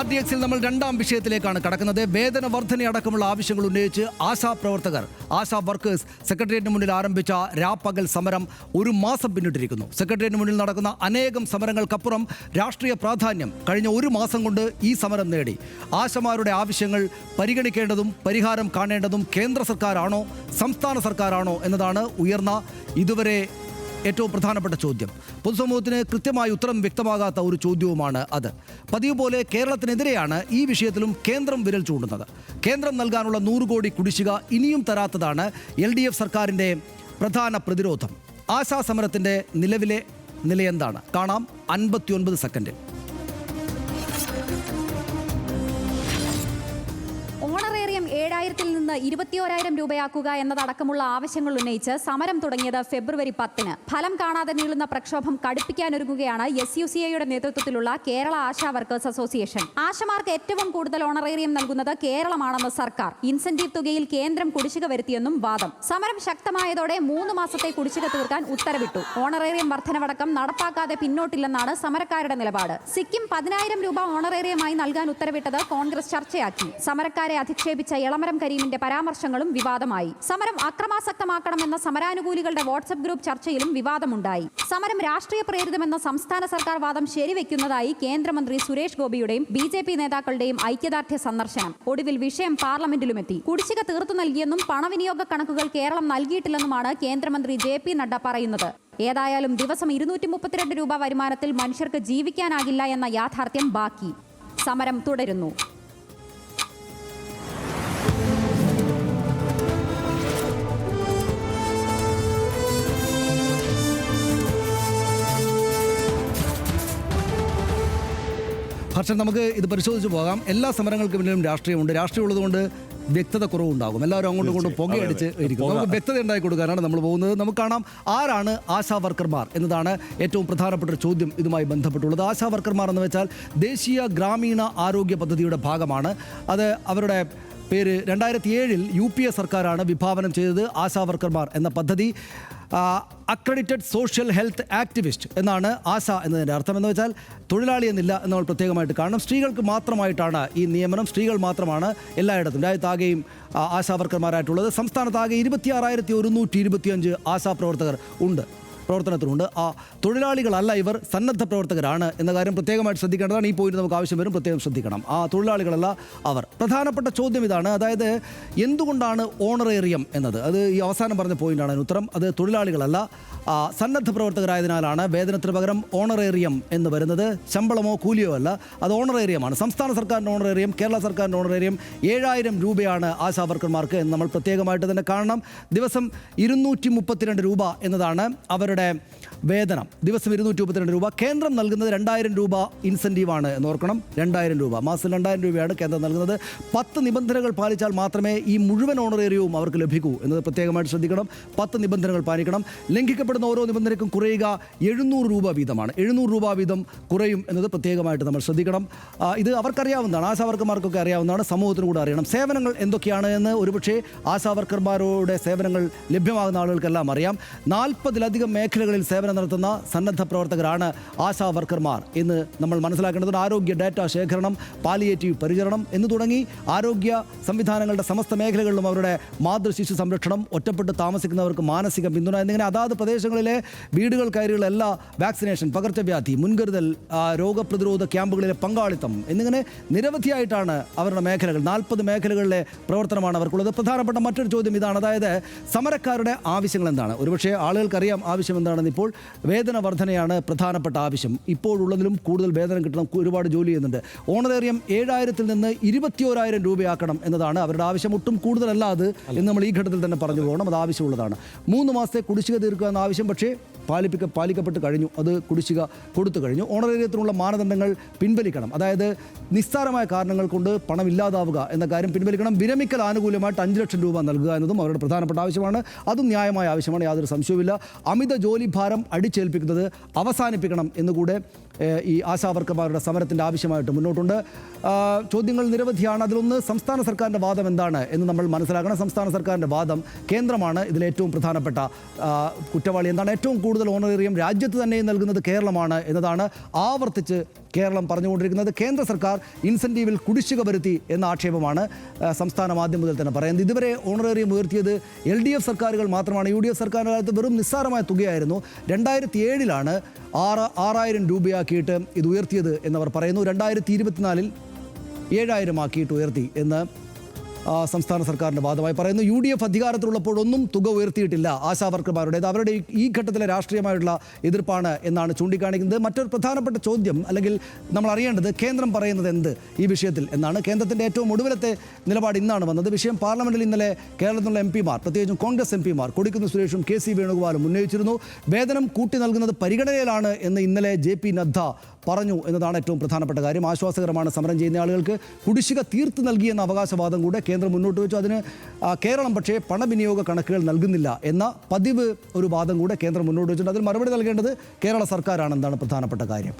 RDXൽ നമ്മൾ രണ്ടാം വിഷയത്തിലേക്കാണ് കടക്കുന്നത്. വേതന വർധനയടക്കമുള്ള ആവശ്യങ്ങൾ ഉന്നയിച്ച് ആശാപ്രവർത്തകർ, ആശാ വർക്കേഴ്സ് സെക്രട്ടേറിയറ്റിന് മുന്നിൽ ആരംഭിച്ച രാപ്പകൽ സമരം ഒരു മാസം പിന്നിട്ടിരിക്കുന്നു. സെക്രട്ടേറിയറ്റിന് മുന്നിൽ നടക്കുന്ന അനേകം സമരങ്ങൾക്കപ്പുറം രാഷ്ട്രീയ പ്രാധാന്യം കഴിഞ്ഞ ഒരു മാസം കൊണ്ട് ഈ സമരം നേടി. ആശമാരുടെ ആവശ്യങ്ങൾ പരിഗണിക്കേണ്ടതും പരിഹാരം കാണേണ്ടതും കേന്ദ്ര സർക്കാരാണോ സംസ്ഥാന സർക്കാരാണോ എന്നതാണ് ഉയർന്ന ഇതുവരെ ഏറ്റവും പ്രധാനപ്പെട്ട ചോദ്യം. പൊതുസമൂഹത്തിന് കൃത്യമായി ഉത്തരം വ്യക്തമാകാത്ത ഒരു ചോദ്യവുമാണ് അത്. പതിവ് പോലെ കേരളത്തിനെതിരെയാണ് ഈ വിഷയത്തിലും കേന്ദ്രം വിരൽ ചൂണ്ടുന്നത്. കേന്ദ്രം നൽകാനുള്ള 100 കോടി കുടിശ്ശിക ഇനിയും തരാത്തതാണ് LDF സർക്കാരിൻ്റെ പ്രധാന പ്രതിരോധം. ആശാ സമരത്തിൻ്റെ നിലവിലെ നിലയെന്താണ്? കാണാം 59 സെക്കൻഡിൽ. ഓണറേറിയം 7,000 നിന്ന് 21,000 രൂപയാക്കുക എന്നതടക്കമുള്ള ആവശ്യങ്ങൾ ഉന്നയിച്ച് സമരം തുടങ്ങിയത് ഫെബ്രുവരി 10-ന്. ഫലം കാണാതെ നീളുന്ന പ്രക്ഷോഭം കടുപ്പിക്കാനൊരുങ്ങുകയാണ് SUCIയുടെ നേതൃത്വത്തിലുള്ള കേരള ആശാ വർക്കേഴ്സ് അസോസിയേഷൻ. ആശമാർക്ക് ഏറ്റവും കൂടുതൽ ഓണറേറിയം നൽകുന്നത് കേരളമാണെന്ന് സർക്കാർ. ഇൻസെന്റീവ് തുകയിൽ കേന്ദ്രം കുടിശ്ശിക വരുത്തിയെന്നും വാദം. സമരം ശക്തമായതോടെ 3 മാസത്തെ കുടിശ്ശിക തീർക്കാൻ ഉത്തരവിട്ടു. ഓണറേറിയം വർധനവടക്കം നടപ്പാക്കാതെ പിന്നോട്ടില്ലെന്നാണ് സമരക്കാരുടെ നിലപാട്. സിക്കിം 10,000 രൂപ ഓണറേറിയമായി നൽകാൻ ഉത്തരവിട്ടത് കോൺഗ്രസ് ചർച്ചയാക്കി. സമരക്കാരെ അധിക്ഷേപിച്ച എളമരം കരീമിന്റെ പരാമർശങ്ങളും വിവാദമായി. സമരം അക്രമാസക്തമാക്കണമെന്ന സമരാനുകൂലികളുടെ വാട്സ്ആപ്പ് ഗ്രൂപ്പ് ചർച്ചയിലും വിവാദമുണ്ടായി. സമരം രാഷ്ട്രീയ പ്രേരിതമെന്ന സംസ്ഥാന സർക്കാർ വാദം ശരിവെക്കുന്നതായി കേന്ദ്രമന്ത്രി സുരേഷ് ഗോപിയുടെയും BJP നേതാക്കളുടെയും ഐക്യദാർഢ്യ സന്ദർശനം. ഒടുവിൽ വിഷയം പാർലമെന്റിലുമെത്തി. കുടിശ്ശിക തീർത്തു നൽകിയെന്നും പണവിനിയോഗ കണക്കുകൾ കേരളം നൽകിയിട്ടില്ലെന്നുമാണ് കേന്ദ്രമന്ത്രി JP നഡ്ഡ പറയുന്നത്. ഏതായാലും ദിവസം 232 രൂപ വരുമാനത്തിൽ മനുഷ്യർക്ക് ജീവിക്കാനാകില്ല എന്ന യാഥാർത്ഥ്യം ബാക്കി. സമരം തുടരുന്നു. ഹർഷൻ, നമുക്ക് ഇത് പരിശോധിച്ച് പോകാം. എല്ലാ സമരങ്ങൾക്കും പിന്നിലും രാഷ്ട്രീയമുണ്ട്. രാഷ്ട്രീയം ഉള്ളതുകൊണ്ട് വ്യക്തത കുറവുണ്ടാകും. എല്ലാവരും അങ്ങോട്ടും ഇങ്ങോട്ടും പുകയടിച്ച് ഇരിക്കും. നമുക്ക് വ്യക്തത ഉണ്ടാക്കി കൊടുക്കാനാണ് നമ്മൾ പോകുന്നത്. നമുക്ക് കാണാം ആരാണ് ആശാ വർക്കർമാർ എന്നതാണ് ഏറ്റവും പ്രധാനപ്പെട്ട ഒരു ചോദ്യം ഇതുമായി ബന്ധപ്പെട്ടുള്ളത്. ആശാ വർക്കർമാർ എന്ന് വെച്ചാൽ ദേശീയ ഗ്രാമീണ ആരോഗ്യ പദ്ധതിയുടെ ഭാഗമാണ്. അത് അവരുടെ പേര് 2007-ൽ UPA സർക്കാരാണ് വിഭാവനം ചെയ്തത്. ആശാ വർക്കർമാർ എന്ന പദ്ധതി അക്രഡിറ്റഡ് സോഷ്യൽ ഹെൽത്ത് ആക്ടിവിസ്റ്റ് എന്നാണ് ആശ എന്നതിൻ്റെ അർത്ഥം. എന്ന് വെച്ചാൽ തൊഴിലാളി എന്നില്ല എന്ന് നമ്മൾ പ്രത്യേകമായിട്ട് കാണണം. സ്ത്രീകൾക്ക് മാത്രമായിട്ടാണ് ഈ നിയമനം. സ്ത്രീകൾ മാത്രമാണ് എല്ലായിടത്തും രാജ്യത്താകെയും ആശാ വർക്കർമാരായിട്ടുള്ളത്. സംസ്ഥാനത്താകെ 26,125 ആശാ പ്രവർത്തകർ പ്രവർത്തനത്തിലുണ്ട്. ആ തൊഴിലാളികളല്ല ഇവർ, സന്നദ്ധ പ്രവർത്തകരാണ് എന്ന കാര്യം പ്രത്യേകമായിട്ട് ശ്രദ്ധിക്കേണ്ടതാണ്. ഈ പോയിന്റ് നമുക്ക് ആവശ്യം വരും, പ്രത്യേകം ശ്രദ്ധിക്കണം. ആ തൊഴിലാളികളല്ല അവർ. പ്രധാനപ്പെട്ട ചോദ്യം ഇതാണ്, അതായത് എന്തുകൊണ്ടാണ് ഓണറേറിയം എന്നത്? അത് ഈ അവസാനം പറഞ്ഞ പോയിന്റാണ് അതിന് ഉത്തരം. അത് തൊഴിലാളികളല്ല, സന്നദ്ധ പ്രവർത്തകരായതിനാലാണ് വേതനത്തിന് പകരം ഓണറേറിയം എന്ന് വരുന്നത്. ശമ്പളമോ കൂലിയോ അല്ല, അത് ഓണറേറിയമാണ്. സംസ്ഥാന സർക്കാരിൻ്റെ ഓണറേറിയം, കേരള സർക്കാരിൻ്റെ ഓണറേറിയം 7,000 രൂപയാണ് ആശാ വർക്കർമാർക്ക് എന്ന് നമ്മൾ പ്രത്യേകമായിട്ട് തന്നെ കാണണം. ദിവസം 232 രൂപ എന്നതാണ് അവരുടെ വേതനം. ദിവസം 232 രൂപ. കേന്ദ്രം നൽകുന്നത് 2,000 രൂപ ഇൻസെൻറ്റീവാണ് എന്നോർക്കണം. 2,000 രൂപ മാസം 2,000 രൂപയാണ് കേന്ദ്രം നൽകുന്നത്. 10 നിബന്ധനകൾ പാലിച്ചാൽ മാത്രമേ ഈ മുഴുവൻ ഓണറേറിയവും അവർക്ക് ലഭിക്കൂ എന്നത് പ്രത്യേകമായിട്ട് ശ്രദ്ധിക്കണം. 10 നിബന്ധനകൾ പാലിക്കണം. ലംഘിക്കപ്പെടുന്ന ഓരോ നിബന്ധനയ്ക്കും കുറയുക 700 രൂപ വീതമാണ്. 700 രൂപ വീതം കുറയും എന്നത് പ്രത്യേകമായിട്ട് നമ്മൾ ശ്രദ്ധിക്കണം. ഇത് അവർക്കറിയാവുന്നതാണ്, ആശാ വർക്കർമാർക്കൊക്കെ അറിയാവുന്നതാണ്, സമൂഹത്തിന് കൂടെ അറിയണം. സേവനങ്ങൾ എന്തൊക്കെയാണ് എന്ന് ഒരുപക്ഷെ ആശാ വർക്കർമാരുടെ സേവനങ്ങൾ ലഭ്യമാകുന്ന ആളുകൾക്കെല്ലാം അറിയാം. 40-ലധികം മേഖലകളിൽ സേവനം നടത്തുന്ന സന്നദ്ധ പ്രവർത്തകരാണ് ആശാ വർക്കർമാർ എന്ന് നമ്മൾ മനസ്സിലാക്കേണ്ടതുണ്ട്. ആരോഗ്യ ഡാറ്റ ശേഖരണം, പാലിയേറ്റീവ് പരിചരണം എന്ന് തുടങ്ങി ആരോഗ്യ സംവിധാനങ്ങളുടെ സമസ്ത മേഖലകളിലും അവരുടെ മാതൃശിശു സംരക്ഷണം, ഒറ്റപ്പെട്ട് താമസിക്കുന്നവർക്ക് മാനസിക പിന്തുണ എന്നിങ്ങനെ അതാത് പ്രദേശങ്ങളിലെ വീടുകൾ കയറിയുള്ള എല്ലാ വാക്സിനേഷൻ, പകർച്ചവ്യാധി മുൻകരുതൽ, രോഗപ്രതിരോധ ക്യാമ്പുകളിലെ പങ്കാളിത്തം എന്നിങ്ങനെ നിരവധിയായിട്ടാണ് അവരുടെ മേഖലകൾ. 40 മേഖലകളിലെ പ്രവർത്തനമാണ് അവർക്കുള്ളത്. പ്രധാനപ്പെട്ട മറ്റൊരു ചോദ്യം ഇതാണ്, അതായത് സമരക്കാരുടെ ആവശ്യങ്ങൾ എന്താണ്? ഒരുപക്ഷെ ആളുകൾക്കറിയാം ആവശ്യം എന്താണെന്ന്. ഇപ്പോൾ വേതന വർധനയാണ് പ്രധാനപ്പെട്ട ആവശ്യം. ഇപ്പോഴുള്ളതിലും കൂടുതൽ വേതനം കിട്ടണം, ഒരുപാട് ജോലി ചെയ്യുന്നുണ്ട്. ഓണറേറിയം 7,000-ൽ നിന്ന് 21,000 രൂപയാക്കണം എന്നതാണ് അവരുടെ ആവശ്യം. ഒട്ടും കൂടുതലല്ല അത് എന്ന് നമ്മൾ ഈ ഘട്ടത്തിൽ തന്നെ പറഞ്ഞു പോകണം. അത് ആവശ്യമുള്ളതാണ്. 3 മാസത്തെ കുടിശ്ശിക തീർക്കുക എന്ന ആവശ്യം പക്ഷേ പാലിക്കപ്പെട്ട് കഴിഞ്ഞു. അത് കുടിശ്ശിക കൊടുത്തു കഴിഞ്ഞു. ഓണറേറിയത്തിനുള്ള മാനദണ്ഡങ്ങൾ പിൻവലിക്കണം. അതായത് നിസ്സാരമായ കാരണങ്ങൾ കൊണ്ട് പണം ഇല്ലാതാവുക എന്ന കാര്യം പിൻവലിക്കണം. വിരമിക്കൽ ആനുകൂല്യമായിട്ട് 5 ലക്ഷം രൂപ നൽകുക എന്നതും അവരുടെ പ്രധാനപ്പെട്ട ആവശ്യമാണ്. അതും ന്യായമായ ആവശ്യമാണ്, യാതൊരു സംശയവുമില്ല. അമിത ജോലി ഭാരം അടിച്ചേൽപ്പിക്കുന്നത് അവസാനിപ്പിക്കണം എന്നുകൂടെ ഈ ആശാവർക്കർമാരുടെ സമരത്തിൻ്റെ ആവശ്യമായിട്ട് മുന്നോട്ടുണ്ട്. ചോദ്യങ്ങൾ നിരവധിയാണ്. അതിലൊന്ന് സംസ്ഥാന സർക്കാരിൻ്റെ വാദം എന്താണ് എന്ന് നമ്മൾ മനസ്സിലാക്കണം. സംസ്ഥാന സർക്കാരിൻ്റെ വാദം കേന്ദ്രമാണ് ഇതിലേറ്റവും പ്രധാനപ്പെട്ട കുറ്റവാളി. എന്താണ് ഏറ്റവും കൂടുതൽ ഓണറേറിയം രാജ്യത്ത് തന്നെ നൽകുന്നത് കേരളമാണ് എന്നതാണ് ആവർത്തിച്ച് കേരളം പറഞ്ഞുകൊണ്ടിരിക്കുന്നത്. കേന്ദ്ര സർക്കാർ ഇൻസെൻറ്റീവിൽ കുടിശ്ശിക വരുത്തി എന്ന ആക്ഷേപമാണ് സംസ്ഥാനം ആദ്യം മുതൽ തന്നെ പറയുന്നത്. ഇതുവരെ ഓണറേറിയം ഉയർത്തിയത് LDF സർക്കാരുകൾ മാത്രമാണ്. UDF സർക്കാരിൻ്റെ കാലത്ത് വെറും നിസ്സാരമായ തുകയായിരുന്നു. 2007 6,000 രൂപയാക്കിയിട്ട് ഇത് ഉയർത്തിയത് എന്നവർ പറയുന്നു. 2024 7,000 ആക്കിയിട്ട് ഉയർത്തി എന്ന് സംസ്ഥാന സർക്കാരിൻ്റെ വാദമായി പറയുന്നു. UDF അധികാരത്തിലുള്ളപ്പോഴൊന്നും തുക ഉയർത്തിയിട്ടില്ല ആശാവർക്കർമാരുടേത്. അവരുടെ ഈ ഘട്ടത്തിലെ രാഷ്ട്രീയമായിട്ടുള്ള എതിർപ്പാണ് എന്നാണ് ചൂണ്ടിക്കാണിക്കുന്നത്. മറ്റൊരു പ്രധാനപ്പെട്ട ചോദ്യം, അല്ലെങ്കിൽ നമ്മൾ അറിയേണ്ടത്, കേന്ദ്രം പറയുന്നത് എന്ത് ഈ വിഷയത്തിൽ എന്നാണ്. കേന്ദ്രത്തിൻ്റെ ഏറ്റവും ഒടുവിലത്തെ നിലപാട് ഇന്നാണ് വന്നത്. വിഷയം പാർലമെന്റിൽ ഇന്നലെ കേരളത്തിലുള്ള MP മാർ, പ്രത്യേകിച്ചും കോൺഗ്രസ് MP മാർ കൊടിക്കുന്നിൽ സുരേഷും KC വേണുഗോപാലും ഉന്നയിച്ചിരുന്നു. വേതനം കൂട്ടി നൽകുന്നത് പരിഗണനയിലാണ് എന്ന് ഇന്നലെ JP നദ്ദ പറഞ്ഞു എന്നതാണ് ഏറ്റവും പ്രധാനപ്പെട്ട കാര്യം. ആശ്വാസകരമാണ് സമരം ചെയ്യുന്ന ആളുകൾക്ക്. കുടിശ്ശിക തീർത്ത് നൽകിയെന്ന അവകാശവാദം കൂടെ കേന്ദ്രം മുന്നോട്ട് വെച്ചു. അതിന് കേരളം പക്ഷേ പണവിനിയോഗ കണക്കുകൾ നൽകുന്നില്ല എന്ന പതിവ് ഒരു വാദം കൂടെ കേന്ദ്രം മുന്നോട്ട് വെച്ചിട്ടുണ്ട്. അതിൽ മറുപടി നൽകേണ്ടത് കേരള സർക്കാരാണെന്നാണ് പ്രധാനപ്പെട്ട കാര്യം.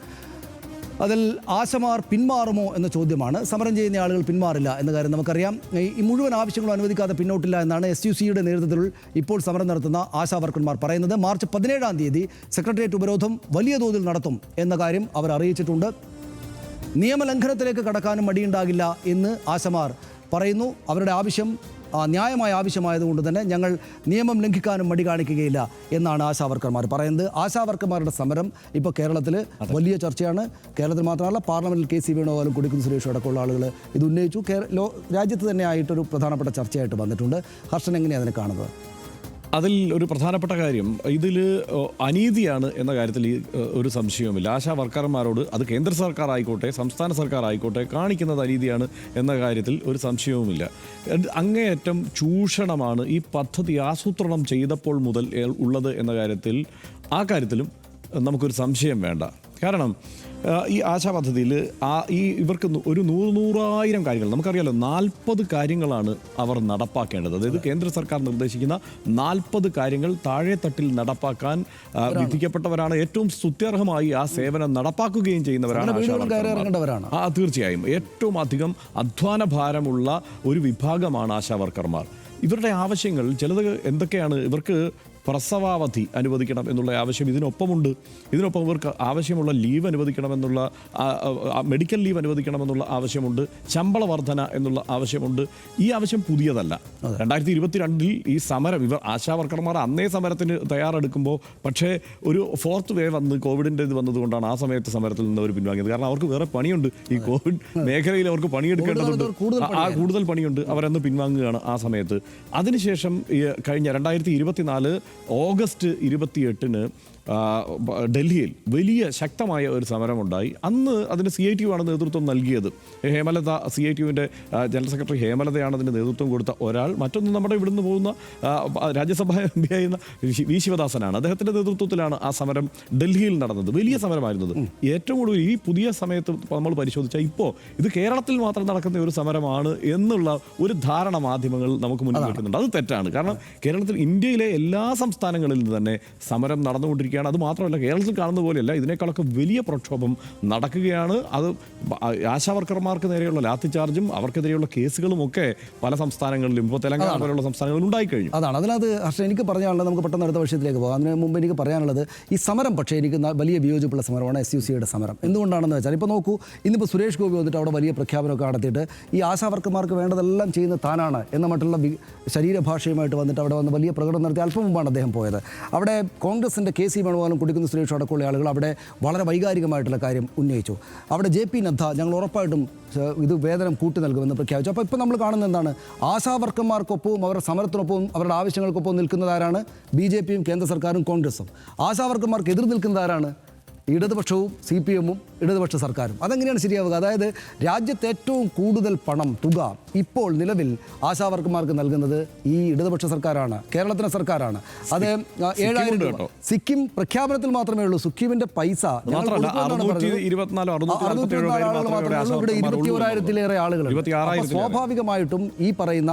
അതിൽ ആശമാർ പിന്മാറുമോ എന്ന ചോദ്യമാണ്. സമരം ചെയ്യുന്ന ആളുകൾ പിന്മാറില്ല എന്ന കാര്യം നമുക്കറിയാം. ഈ മുഴുവൻ ആവശ്യങ്ങളും അനുവദിക്കാതെ പിന്നോട്ടില്ല എന്നാണ് SUCയുടെ നേതൃത്വത്തിൽ ഇപ്പോൾ സമരം നടത്തുന്ന ആശാവർക്കർമാർ പറയുന്നത്. മാർച്ച് 17 സെക്രട്ടേറിയറ്റ് ഉപരോധം വലിയ തോതിൽ നടത്തും എന്ന കാര്യം അവർ അറിയിച്ചിട്ടുണ്ട്. നിയമലംഘനത്തിലേക്ക് കടക്കാനും മടിയുണ്ടാകില്ല എന്ന് ആശമാർ പറയുന്നു. അവരുടെ ആവശ്യം ന്യായമായ ആവശ്യമായതുകൊണ്ട് തന്നെ ഞങ്ങൾ നിയമം ലംഘിക്കാനും മടി കാണിക്കുകയില്ല എന്നാണ് ആശാവർക്കർമാർ പറയുന്നത്. ആശാവർക്കർമാരുടെ സമരം ഇപ്പോൾ കേരളത്തിൽ വലിയ ചർച്ചയാണ്. കേരളത്തിൽ മാത്രമല്ല, പാർലമെന്റിൽ KC വേണുഗോപാലും കൊടിക്കുന്നിൽ സുരേഷും അടക്കമുള്ള ആളുകൾ ഇത് ഉന്നയിച്ചു. രാജ്യത്ത് തന്നെ ആയിട്ടൊരു പ്രധാനപ്പെട്ട ചർച്ചയായിട്ട് വന്നിട്ടുണ്ട്. ഹർഷൻ എങ്ങനെയാണ് അതിനെ കാണുന്നത്? അതിൽ ഒരു പ്രധാനപ്പെട്ട കാര്യം, ഇതിൽ അനീതിയാണ് എന്ന കാര്യത്തിൽ ഒരു സംശയവുമില്ല. ആശാ വർക്കർമാരോട് അത് കേന്ദ്ര സർക്കാർ ആയിക്കോട്ടെ സംസ്ഥാന സർക്കാർ ആയിക്കോട്ടെ കാണിക്കുന്നത് അനീതിയാണ് എന്ന കാര്യത്തിൽ ഒരു സംശയവുമില്ല. അങ്ങേയറ്റം ചൂഷണമാണ് ഈ പദ്ധതി ആസൂത്രണം ചെയ്തപ്പോൾ മുതൽ ഉള്ളത് എന്ന കാര്യത്തിലും നമുക്കൊരു സംശയം വേണ്ട. കാരണം ഈ ആശാ പദ്ധതിയിൽ ഇവർക്ക് ഒരു 100,000 കാര്യങ്ങൾ നമുക്കറിയാലോ. 40 കാര്യങ്ങളാണ് അവർ നടപ്പാക്കേണ്ടത്. അതായത് കേന്ദ്ര സർക്കാർ നിർദ്ദേശിക്കുന്ന 40 കാര്യങ്ങൾ താഴെത്തട്ടിൽ നടപ്പാക്കാൻ വിധിക്കപ്പെട്ടവരാണ്. ഏറ്റവും സ്തുത്യർഹമായി ആ സേവനം നടപ്പാക്കുകയും ചെയ്യുന്നവരാണ് ആശാവർക്കർമാർ. തീർച്ചയായും ഏറ്റവും അധികം അധ്വാന ഭാരമുള്ള ഒരു വിഭാഗമാണ് ആശാവർക്കർമാർ. ഇവരുടെ ആവശ്യങ്ങൾ ചിലത് എന്തൊക്കെയാണ്? ഇവർക്ക് പ്രസവാവധി അനുവദിക്കണം എന്നുള്ള ആവശ്യം ഇതിനൊപ്പമുണ്ട്. ഇതിനൊപ്പം ഇവർക്ക് ആവശ്യമുള്ള ലീവ് അനുവദിക്കണമെന്നുള്ള, മെഡിക്കൽ ലീവ് അനുവദിക്കണമെന്നുള്ള ആവശ്യമുണ്ട്. ശമ്പള വർധന എന്നുള്ള ആവശ്യമുണ്ട്. ഈ ആവശ്യം പുതിയതല്ല. 2022 ഈ സമരം ഇവർ ആശാവർക്കർമാർ അന്നേ സമരത്തിന് തയ്യാറെടുക്കുമ്പോൾ പക്ഷേ ഒരു 4th വേവ് വന്ന് കോവിഡിൻ്റെ ഇത് വന്നതുകൊണ്ടാണ് ആ സമയത്ത് സമരത്തിൽ നിന്ന് അവർ പിൻവാങ്ങിയത്. കാരണം അവർക്ക് വേറെ പണിയുണ്ട്. ഈ കോവിഡ് മേഖലയിൽ അവർക്ക് പണിയെടുക്കേണ്ടതുണ്ട്, കൂടുതൽ പണിയുണ്ട്. അവരന്ന് പിൻവാങ്ങുകയാണ് ആ സമയത്ത്. അതിനുശേഷം കഴിഞ്ഞ 2024 ഓഗസ്റ്റ് 28 ഡൽഹിയിൽ വലിയ ശക്തമായ ഒരു സമരമുണ്ടായി. അന്ന് അതിന് CITU ആണ് നേതൃത്വം നൽകിയത്. ഹേമലത, CITUവിൻ്റെ ജനറൽ സെക്രട്ടറി ഹേമലതയാണ് അതിന് നേതൃത്വം കൊടുത്ത ഒരാൾ. മറ്റൊന്ന് നമ്മുടെ ഇവിടുന്ന് പോകുന്ന രാജ്യസഭാ MP ആയിരുന്ന V ശിവദാസനാണ്. അദ്ദേഹത്തിൻ്റെ നേതൃത്വത്തിലാണ് ആ സമരം ഡൽഹിയിൽ നടന്നത്. വലിയ സമരമായിരുന്നത്. ഏറ്റവും കൂടുതൽ ഈ പുതിയ സമയത്ത് നമ്മൾ പരിശോധിച്ചാൽ ഇപ്പോൾ ഇത് കേരളത്തിൽ മാത്രം നടക്കുന്ന ഒരു സമരമാണ് എന്നുള്ള ഒരു ധാരണ മാധ്യമങ്ങൾ നമുക്ക് മുന്നിൽ വയ്ക്കുന്നുണ്ട്. അത് തെറ്റാണ്. കാരണം കേരളത്തിൽ, ഇന്ത്യയിലെ എല്ലാ സംസ്ഥാനങ്ങളിൽ നിന്ന് തന്നെ സമരം നടന്നുകൊണ്ടിരിക്കുകയാണ്. അത് മാത്രമല്ല, കേരളത്തിൽ കാണുന്ന പോലെയല്ല, ഇതിനേക്കാളൊക്കെ വലിയ പ്രക്ഷോഭം നടക്കുകയാണ്. അത് ആശാവർക്കർമാർക്ക് നേരെയുള്ള ലാത്തി ചാർജും അവർക്കെതിരെയുള്ള കേസുകളും ഒക്കെ പല സംസ്ഥാനങ്ങളിലും, ഇപ്പോൾ തെലങ്കാന പോലുള്ള സംസ്ഥാനങ്ങളിൽ ഉണ്ടായിക്കഴിഞ്ഞു. അതാണ് അതിനകത്ത് ഹർഷൻ എനിക്ക് പറയാനുള്ളത്. നമുക്ക് പെട്ടെന്ന് അടുത്ത വിഷയത്തിലേക്ക് പോകാം. അതിന് മുമ്പ് എനിക്ക് പറയാനുള്ളത്, ഈ സമരം പക്ഷേ എനിക്ക് വലിയ വിയോജിപ്പുള്ള സമരമാണ് SUCയുടെ സമരം. എന്തുകൊണ്ടാണെന്ന് വെച്ചാൽ, ഇപ്പോൾ നോക്കൂ, ഇന്നിപ്പോൾ സുരേഷ് ഗോപി വന്നിട്ട് അവിടെ വലിയ പ്രഖ്യാപനമൊക്കെ നടത്തിയിട്ട് ഈ ആശാവർക്കർമാർക്ക് വേണ്ടതെല്ലാം ചെയ്യുന്ന താനാണ് എന്ന മറ്റുള്ള ശരീരഭാഷയുമായിട്ട് വന്നിട്ട് അവിടെ വന്ന് വലിയ പ്രകടനം നടത്തി. അല്പം മുമ്പാണ് അദ്ദേഹം പോയത്. അവിടെ കോൺഗ്രസിൻ്റെ KC വേണുഗോപാലും കൊടിക്കുന്നിൽ സുരേഷും അടക്കമുള്ള ആളുകൾ അവിടെ വളരെ വൈകാരികമായിട്ടുള്ള കാര്യം ഉന്നയിച്ചു. അവിടെ JP നദ്ദ ഞങ്ങൾ ഉറപ്പായിട്ടും ഇത് വേതനം കൂട്ടി നൽകുമെന്ന് പ്രഖ്യാപിച്ചു. അപ്പോൾ ഇപ്പോൾ നമ്മൾ കാണുന്നത് എന്താണ്? ആശാവർക്കർമാർക്കൊപ്പവും അവരുടെ സമരത്തിനൊപ്പവും അവരുടെ ആവശ്യങ്ങൾക്കൊപ്പവും നിൽക്കുന്നതാരാണ്? BJPയും കേന്ദ്ര സർക്കാരും കോൺഗ്രസും. ആശാവർക്കർമാർക്ക് എതിർ നിൽക്കുന്നതാരാണ്? ഇടതുപക്ഷവും CPM-ഉം ഇടതുപക്ഷ സർക്കാരും. അതെങ്ങനെയാണ് ശരിയാവുക? അതായത് രാജ്യത്ത് ഏറ്റവും കൂടുതൽ പണം തുക ഇപ്പോൾ നിലവിൽ ആശാവർക്കർമാർക്ക് നൽകുന്നത് ഈ ഇടതുപക്ഷ സർക്കാരാണ്, കേരളത്തിലെ സർക്കാരാണ്. അത് 7000 രൂപ. സിക്കിം പ്രഖ്യാപനത്തിൽ മാത്രമേ ഉള്ളൂ. സിക്കിമിന്റെ പൈസ ഇവിടെ 21,000-ലേറെ ആളുകൾ. സ്വാഭാവികമായിട്ടും ഈ പറയുന്ന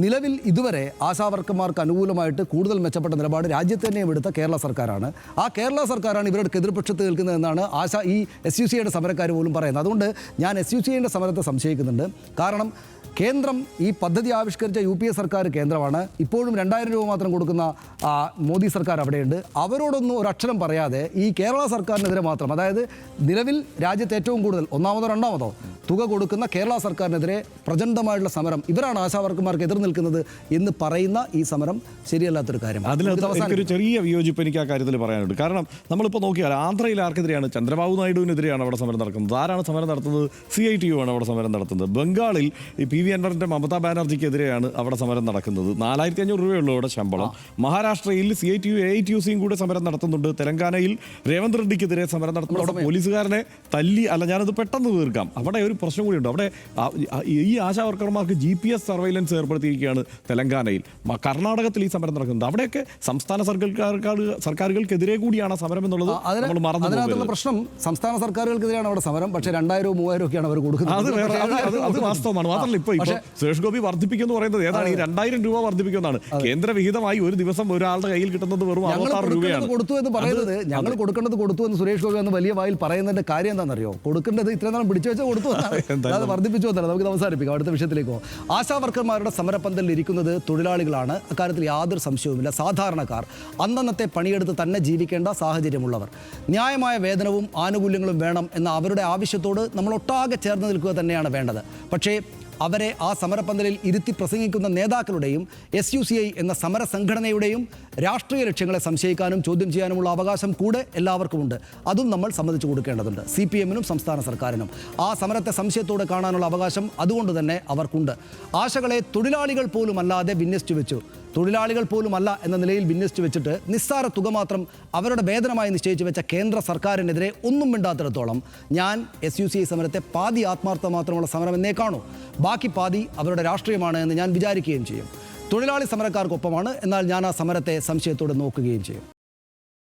നിലവിൽ ഇതുവരെ ആശാവർക്കർമാർക്ക് അനുകൂലമായിട്ട് കൂടുതൽ മെച്ചപ്പെട്ട നിലപാട് രാജ്യത്ത് തന്നെയും എടുത്ത കേരള സർക്കാരാണ്. ആ കേരള സർക്കാരാണ് ഇവരുടെ എതിർപക്ഷത്ത് നിൽക്കുന്നതെന്നാണ് ഈ SUCIയുടെ സമരക്കാർ പോലും പറയുന്നത്. അതുകൊണ്ട് ഞാൻ SUCIയുടെ സമരത്തെ സംശയിക്കുന്നുണ്ട്. കാരണം കേന്ദ്രം ഈ പദ്ധതി ആവിഷ്കരിച്ച UPA സർക്കാർ കേന്ദ്രമാണ്. ഇപ്പോഴും 2000 രൂപ മാത്രം കൊടുക്കുന്ന മോദി സർക്കാർ അവിടെയുണ്ട്. അവരോടൊന്നും ഒരക്ഷരം പറയാതെ ഈ കേരള സർക്കാരിനെതിരെ മാത്രം, അതായത് നിലവിൽ രാജ്യത്ത് ഏറ്റവും കൂടുതൽ ഒന്നാമതോ രണ്ടാമതോ തുക കൊടുക്കുന്ന കേരള സർക്കാരിനെതിരെ പ്രചണ്ഡമായിട്ടുള്ള സമരം, ഇവരാണ് ആശാവർക്കർമാർക്ക് എതിർ നിൽക്കുന്നത് എന്ന് പറയുന്ന ഈ സമരം ശരിയല്ലാത്തൊരു കാര്യം. അതിലൊരു ചെറിയ വിയോജിപ്പ് എനിക്ക് ആ കാര്യത്തിൽ പറയാനുണ്ട്. കാരണം നമ്മളിപ്പോൾ നോക്കിയാൽ ആന്ധ്രയിൽ ആർക്കെതിരെയാണ്? ചന്ദ്രബാബു നായിഡുവിനെതിരെയാണ് അവിടെ സമരം നടക്കുന്നത്. ആരാണ് സമരം നടത്തുന്നത്? CITU ആണ് അവിടെ സമരം നടത്തുന്നത്. ബംഗാളിൽ PV അൻവറിന്റെ മമതാ ബാനർജിക്കെതിരെയാണ് അവിടെ സമരം നടക്കുന്നത്. 4500 രൂപയുള്ളൂ അവിടെ ശമ്പളം. മഹാരാഷ്ട്രയിൽ CITU AITUCയും കൂടെ സമരം നടത്തുന്നുണ്ട്. തെലങ്കാനയിൽ രേവന്ത് റെഡ്ഡിക്കെതിരെ സമരം നടത്തുന്നു. അവിടെ പോലീസുകാരനെ തല്ലി, ഞാനത് പെട്ടെന്ന് തീർക്കാം. അവിടെ ഒരു പ്രശ്നം കൂടിയുണ്ട്. അവിടെ ഈ ആശാവർക്കർമാർക്ക് GPS സർവൈലൻസ് ഏർപ്പെടുത്തിയിരിക്കുകയാണ് തെലങ്കാനയിൽ. കർണാടകത്തിൽ ഈ സമരം നടക്കുന്നത്. അവിടെയൊക്കെ സംസ്ഥാന സർക്കാരുകൾക്കെതിരെ കൂടിയാണ് സമരം എന്നുള്ളത് നമ്മൾ മറന്നു പോകുന്നത്. പ്രശ്നം സംസ്ഥാന സർക്കാരുകൾക്കെതിരെയാണ് അവിടെ സമരം. പക്ഷേ 2000-3000 ഒക്കെയാണ് അവർ കൊടുക്കുന്നത്. അത് വാസ്തവമാണ്. മാത്രമല്ല ഇപ്പോൾ സുരേഷ് ഗോപി വർദ്ധിപ്പിക്കുമെന്ന് പറയുന്നത് ഏതാണ്? ഈ 2000 രൂപ വർദ്ധിപ്പിക്കുന്നതാണ്. കേന്ദ്ര വിഹിതമായി ഒരു ദിവസം ഒരാളുടെ കയ്യിൽ കിട്ടുന്നത് വെറും 66 രൂപയാണ്. കൊടുത്തു എന്ന് പറയുന്നത്, ഞങ്ങൾ കൊടുക്കേണ്ടത് കൊടുത്തു എന്ന് സുരേഷ് ഗോപി എന്ന് വലിയ വായിൽ പറയുന്നതിന്റെ കാര്യം എന്താണെന്നറിയോ? കൊടുക്കേണ്ടത് ഇത്രയും നാളും പിടിച്ചു വെച്ചാൽ കൊടുത്തു എന്നാണ്, അത് വർദ്ധിപ്പിച്ചു എന്നാണ്. നമുക്ക് അവസാനിപ്പിക്കാം. അടുത്ത വിഷയത്തിലേക്കോ. ആശാവർക്കർമാരുടെ സമരപ്പന്തലിൽ ഇരിക്കുന്നത് തൊഴിലാളികളാണ്. അക്കാര്യത്തിൽ യാതൊരു സംശയവുമില്ല. സാധാരണക്കാർ, അന്നന്നത്തെ പണിയെടുത്ത് തന്നെ ജീവിക്കേണ്ട സാഹചര്യമുള്ളവർ. ന്യായമായ വേതനവും ആനുകൂല്യങ്ങളും വേണം എന്ന അവരുടെ ആവശ്യത്തോട് നമ്മൾ ഒട്ടാകെ ചേർന്ന് നിൽക്കുക തന്നെയാണ് വേണ്ടത്. പക്ഷേ അവരെ ആ സമരപ്പന്തലിൽ ഇരുത്തി പ്രസംഗിക്കുന്ന നേതാക്കളുടെയും SUCI എന്ന സമര സംഘടനയുടെയും രാഷ്ട്രീയ ലക്ഷ്യങ്ങളെ സംശയിക്കാനും ചോദ്യം ചെയ്യാനുമുള്ള അവകാശം കൂടെ എല്ലാവർക്കുമുണ്ട്. അതും നമ്മൾ സമ്മതിച്ചു കൊടുക്കേണ്ടതുണ്ട്. CPM-നും സംസ്ഥാന സർക്കാരിനും ആ സമരത്തെ സംശയത്തോടെ കാണാനുള്ള അവകാശം അതുകൊണ്ട് തന്നെ അവർക്കുണ്ട്. ആശകളെ തൊഴിലാളികൾ പോലും അല്ലാതെ വിന്യസിച്ചു വെച്ചു. തൊഴിലാളികൾ പോലും അല്ല എന്ന നിലയിൽ വിന്യസിച്ചു വെച്ചിട്ട് നിസ്സാര തുക മാത്രം അവരുടെ വേതനമായി നിശ്ചയിച്ചു വെച്ച കേന്ദ്ര സർക്കാരിനെതിരെ ഒന്നും മിണ്ടാത്തിടത്തോളം ഞാൻ SUCI സമരത്തെ പാതി ആത്മാർത്ഥത മാത്രമുള്ള സമരം എന്നേ കാണൂ. ബാക്കി പാതി അവരുടെ രാഷ്ട്രീയമാണ് എന്ന് ഞാൻ വിചാരിക്കുകയും ചെയ്യും. തൊഴിലാളി സമരക്കാർക്കൊപ്പമാണ്, എന്നാൽ ഞാൻ ആ സമരത്തെ സംശയത്തോടെ നോക്കുകയും ചെയ്യും.